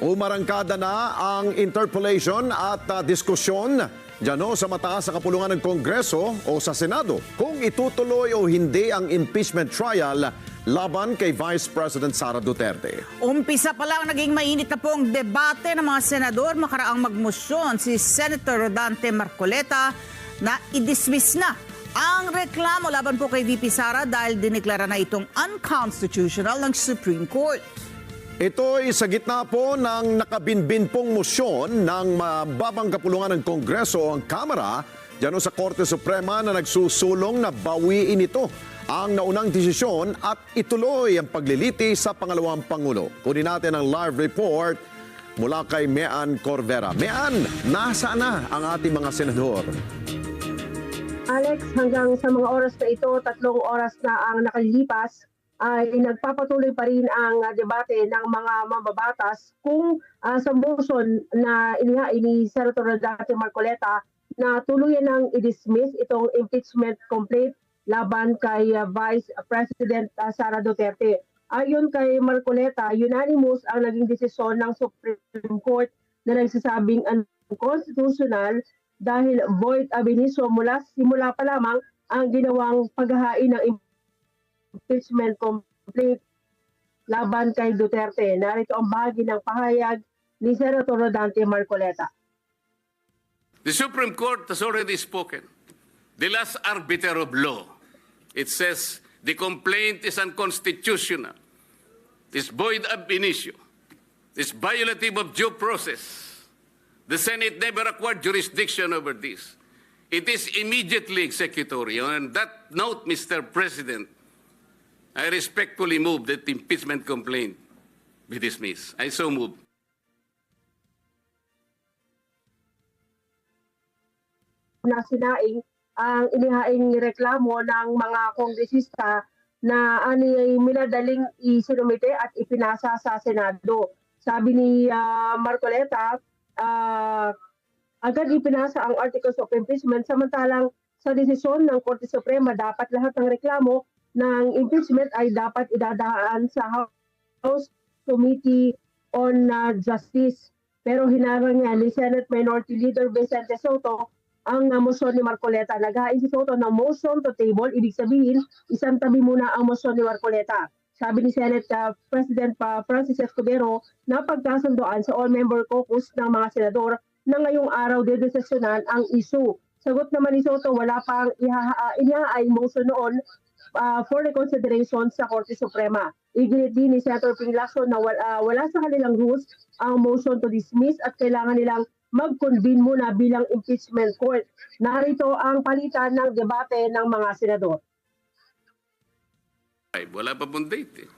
Umarangkada na ang interpellation at diskusyon dyan sa mataas sa kapulungan ng Kongreso o sa Senado kung itutuloy o hindi ang impeachment trial laban kay Vice President Sara Duterte. Umpisa pa lang naging mainit na po ang debate ng mga senador makaraang magmosyon si Senator Rodante Marcoleta na i-dismiss na ang reklamo laban po kay VP Sara dahil diniklara na itong unconstitutional ng Supreme Court. Ito'y sa gitna po ng nakabinbin pong mosyon ng mababang kapulungan ng Kongreso ang Kamara dyan sa Korte Suprema na nagsusulong na bawiin ito ang naunang desisyon at ituloy ang pagliliti sa pangalawang Pangulo. Kunin natin ang live report mula kay Mean Corvera. Mean, nasaan na ang ating mga senador? Alex, hanggang sa mga oras na ito, 3 oras na ang nakalilipas, ay nagpapatuloy pa rin ang debate ng mga mambabatas kung sa motion na inihain ni Senator Rodante Marcoleta na tuluyan ng i-dismiss itong impeachment complaint laban kay Vice President Sara Duterte. Ayon kay Marcoleta, unanimous ang naging desisyon ng Supreme Court na nagsasabing unconstitutional dahil void ab initio simula pa lamang ang ginawang paghahain ng impeachment complaint laban kay Duterte. Narito ang bahagi ng pahayag ni Senator Rodante Marcoleta. The Supreme Court has already spoken. The last arbiter of law. It says the complaint is unconstitutional. It's void ab initio. It's violative of due process. The Senate never acquired jurisdiction over this. It is immediately executory. On that note, Mr. President, I respectfully move that the impeachment complaint be dismissed. I so move. Na sinaing ang inihaing reklamo ng mga kongresista na ay minadaling isinumite at ipinasa sa Senado. Sabi ni Marcoleta, agad ipinasa ang Articles of Impeachment samantalang sa desisyon ng Korte Suprema dapat lahat ng reklamo ng impeachment ay dapat idadaan sa House Committee on Justice. Pero hinarang niya ni Senate Minority Leader Vicente Soto ang motion ni Marcoleta. Naghain si Soto ng motion to table, ibig sabihin, isang tabi muna ang motion ni Marcoleta. Sabi ni Senate President Francis Escudero na pagkasundoan sa all-member caucus ng mga senador na ngayong araw dedesisyonan ang issue. Sagot naman ni Soto, wala pang inihaing motion noon for reconsideration sa Korte Suprema. Iginit din ni Senator Ping Lacson na wala sa kanilang rules ang motion to dismiss at kailangan nilang mag-convene muna bilang impeachment court. Narito ang palitan ng debate ng mga senador. Ay, wala pa pong date.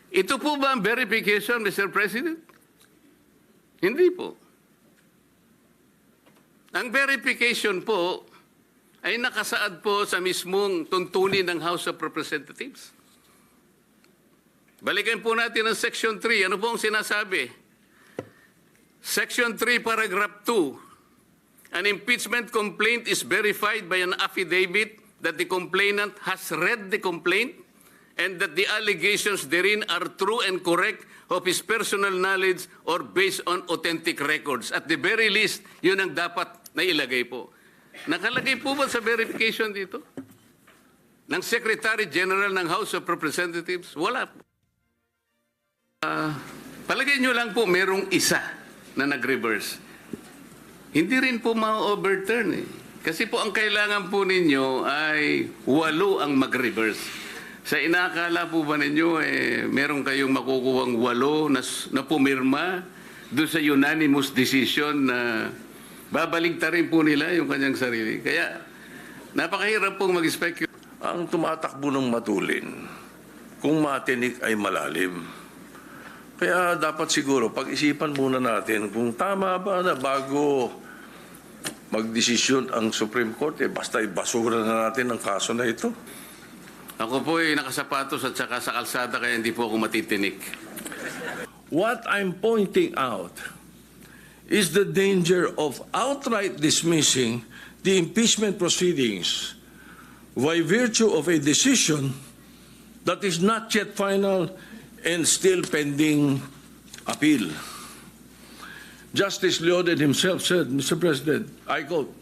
Ito po ba ang verification, Mr. President? Hindi po. Ang verification po ay nakasaad po sa mismong tuntunin ng House of Representatives. Balikan po natin ang Section 3. Ano po ang sinasabi? Section 3, Paragraph 2. An impeachment complaint is verified by an affidavit that the complainant has read the complaint and that the allegations therein are true and correct of his personal knowledge or based on authentic records. At the very least, yun ang dapat na ilagay po. Nakalagay po ba sa verification dito? Ng Secretary General ng House of Representatives? Wala po. Palagay nyo lang po merong isa na nag-reverse. Hindi rin po ma-overturn eh. Kasi po ang kailangan po ninyo ay 8 ang mag-reverse. Sa inakala po ba ninyo meron kayong makukuhang 8 na pumirma doon sa unanimous decision na babaligtarin po nila yung kanyang sarili. Kaya napakahirap pong mag-speculate. Ang tumatakbo ng matulin, kung matinik ay malalim. Kaya dapat siguro pag-isipan muna natin kung tama ba na bago magdesisyon ang Supreme Court, basta ibasura na natin ang kaso na ito. Ako po ay nakasapatos at saka sa kalsada kaya hindi po ako matitinik. What I'm pointing out is the danger of outright dismissing the impeachment proceedings by virtue of a decision that is not yet final and still pending appeal. Justice Leoden himself said, Mr. President, I quote,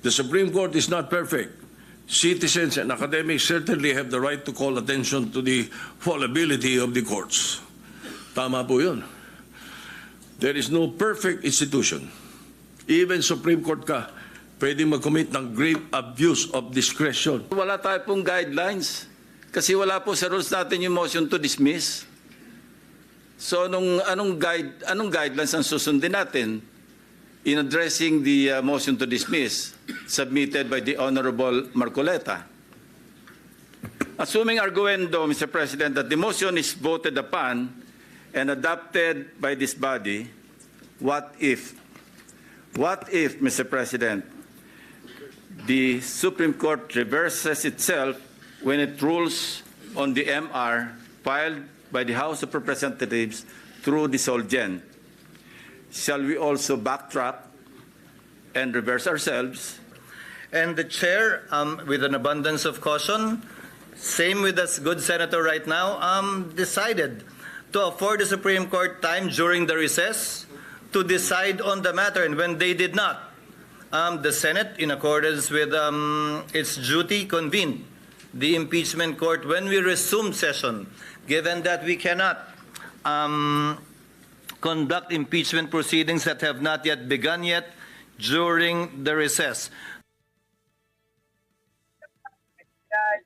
"The Supreme Court is not perfect. Citizens and academics certainly have the right to call attention to the fallibility of the courts." Tama po yun. There is no perfect institution. Even Supreme Court ka, pwedeng mag-commit ng grave abuse of discretion. Wala tayo pong guidelines kasi wala po sa rules natin yung motion to dismiss. So anong guidelines ang susundin natin in addressing the motion to dismiss submitted by the Honorable Marcoleta? Assuming arguendo, Mr. President, that the motion is voted upon and adopted by this body, what if, Mr. President, the Supreme Court reverses itself when it rules on the MR filed by the House of Representatives through the Solgen? Shall we also backtrack and reverse ourselves? And the chair, with an abundance of caution, same with us good senator right now, decided to afford the Supreme Court time during the recess to decide on the matter. And when they did not, the Senate, in accordance with its duty, convened the impeachment court when we resumed session. Given that we cannot conduct impeachment proceedings that have not yet begun yet during the recess.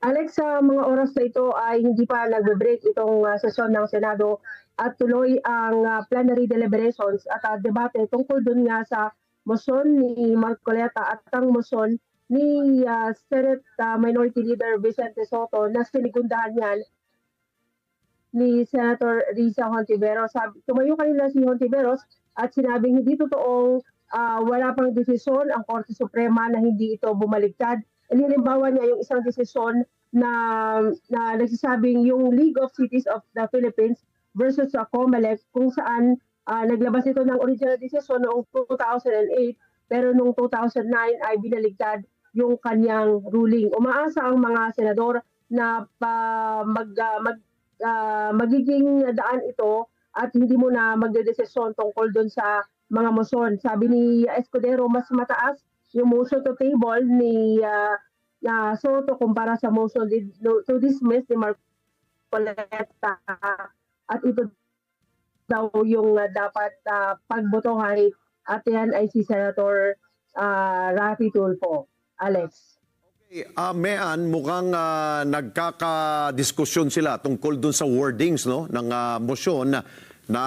Alex, sa mga oras na ito ay hindi pa nagbe-break itong sesyon ng Senado at tuloy ang plenary deliberations at debate tungkol dun nga sa motion ni Marcoleta at ang motion ni Senate Minority Leader Vicente Soto na sinigundahan niyan ni Senator Risa Hontiveros. Tumayo kanila si Hontiveros at sinabing hindi totoong wala pang desisyon ang Korte Suprema na hindi ito bumaliktad. Halimbawa niya yung isang desisyon na nagsasabing yung League of Cities of the Philippines versus COMELEC kung saan naglabas ito ng original desisyon noong 2008 pero noong 2009 ay binaligtad yung kanyang ruling. Umaasa ang mga senador na magiging daan ito at hindi mo na magdedesisyon tungkol doon sa mga motion. Sabi ni Escudero, mas mataas yung motion to table ni Soto kumpara sa motion to dismiss ni Marcoleta at ito daw yung dapat pagbotohan at yan ay si Senator Raffy Tulfo. Alex. Mean, mukhang nagkakadiskusyon sila tungkol dun sa wordings no, ng motion na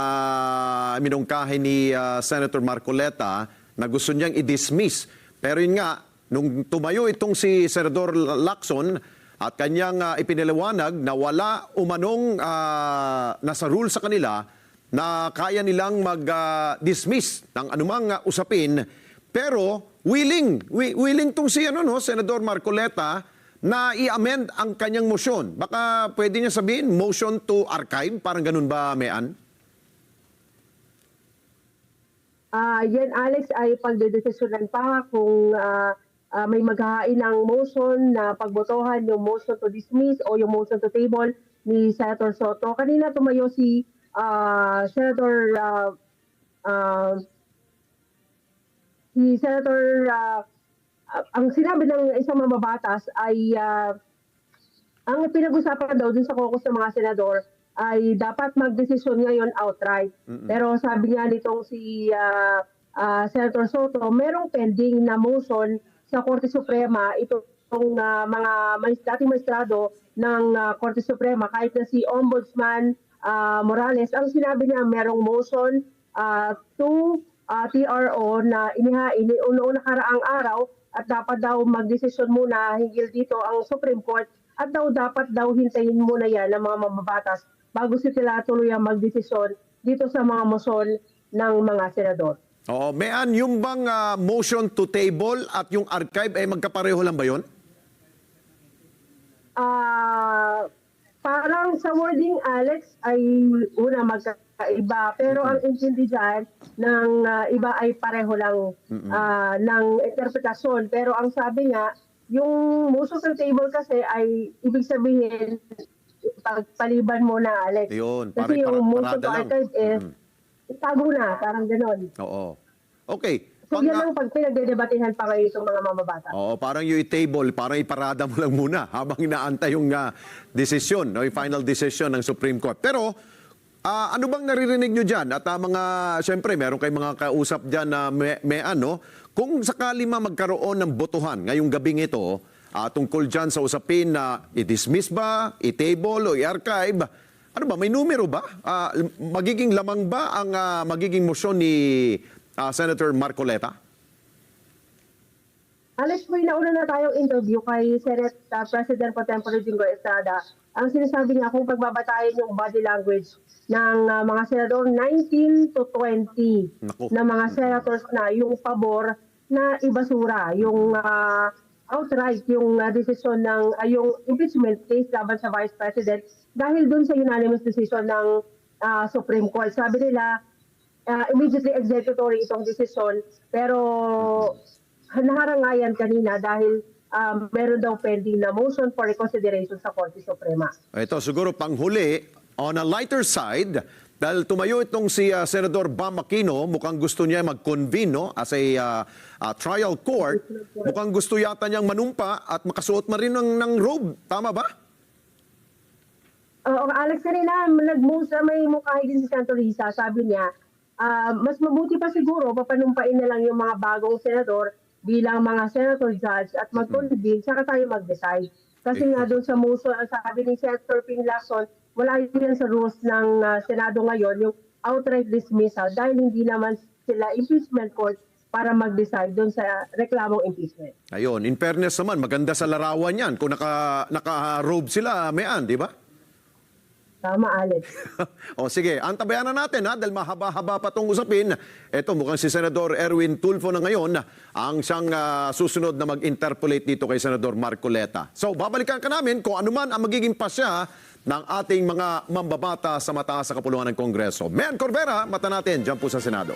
minungkahi ni Senator Marcoleta na gusto niyang i-dismiss. Pero yun nga, nung tumayo itong si Senador Lacson at kanyang ipinaliwanag na wala umanong nasa rule sa kanila na kaya nilang mag-dismiss ng anumang usapin, pero willing tong si Senador Marcoleta na i-amend ang kanyang motion. Baka pwede niya sabihin, motion to archive, parang ganun ba, Mean? Yan, Alex, ay pagdedesisyonan pa kung may maghahain ng motion na pagbotohan yung motion to dismiss o yung motion to table ni Senator Soto. Kanina tumayo si Senator ang sinabi ng isang mamabatas ay ang pinag-usapan daw dun sa caucus ng mga senador ay dapat magdesisyon ngayon outright. Pero sabi nga nitong si Senator Soto, merong pending na motion sa Korte Suprema itong mga dating maestrado ng Korte Suprema kahit na si Ombudsman Morales. Ang sinabi niya merong motion to TRO na inihain noong nakaraang araw at dapat daw magdesisyon muna hinggil dito ang Supreme Court at dapat daw hintayin muna yan ng mga mababatas bago sila tuluyang magdesisyon dito sa mga motion ng mga senador. Oo, Mean, yung bang motion to table at yung archive ay magkapareho lang ba yun? Parang sa wording, Alex, ay una magkaiba. Pero ang intindi dyan ng iba ay pareho lang ng interpretasyon. Pero ang sabi nga, yung motion to table kasi ay ibig sabihin ipagpaliban mo na, Alex. Yun, Kasi parang yung motion parada to lang. archive itago na, parang gano'n. Oo. Okay. So yan ang pag pinagdedebatehan pa ngayon itong mga mamabata. Oo, parang yung table, parang iparada mo lang muna habang inaantay yung desisyon, no, yung final decision ng Supreme Court. Pero ano bang naririnig nyo dyan? At siyempre, meron kayong mga kausap dyan na may ano, kung sakali magkaroon ng botohan ngayong gabing ito, tungkol dyan sa usapin na i-dismiss ba, i-table o i-archive, ano ba, may numero ba? Magiging lamang ba ang magiging motion ni Senator Marcoleta? Alex, may nauna na tayong interview kay Senate President Pro Tempore Jingo Estrada. Ang sinasabi niya kung pagbabatayin yung body language ng mga senador, 19 to 20 Naku. na mga senators na yung pabor na ibasura, yung outright yung desisyon ng yung impeachment case laban sa Vice President dahil dun sa unanimous decision ng Supreme Court. Sabi nila, immediately executory itong desisyon, pero naharangayan kanina dahil meron daw pending na motion for reconsideration sa Korte Suprema. Ito, siguro panghuli, on a lighter side, dahil tumayo itong si Senador Bam Aquino, mukhang gusto niya mag-convene, no, as a trial court. Mukhang gusto yata niyang manumpa at makasuot man rin ng robe. Tama ba? Alex, kanina nag-move sa may mukha din si Santo Risa. Sabi niya, mas mabuti pa siguro, papanumpain na lang yung mga bagong senador bilang mga senator judge at mag-convene, saka tayo mag-decide. Kasi nga doon sa motion, ang sabi ni Senator Ping Lacson, wala yun sa rules ng Senado ngayon, yung outright dismissal, dahil hindi naman sila impeachment court para mag-decide doon sa reklamong impeachment. Ayun, in fairness naman, maganda sa larawan yan. Kung naka-robe sila, mayan, di ba? Tama, Alex. O sige, antabayan na natin dahil mahaba-haba pa itong usapin. Ito, mukhang si Senador Erwin Tulfo na ngayon ang siyang susunod na mag-interpolate dito kay Senador Marcoleta. So, babalikan ka namin kung ano man ang magiging pasya ng ating mga mambabata sa mataas sa kapulungan ng Kongreso. Mayan Corbera, mata natin dyan po sa Senado.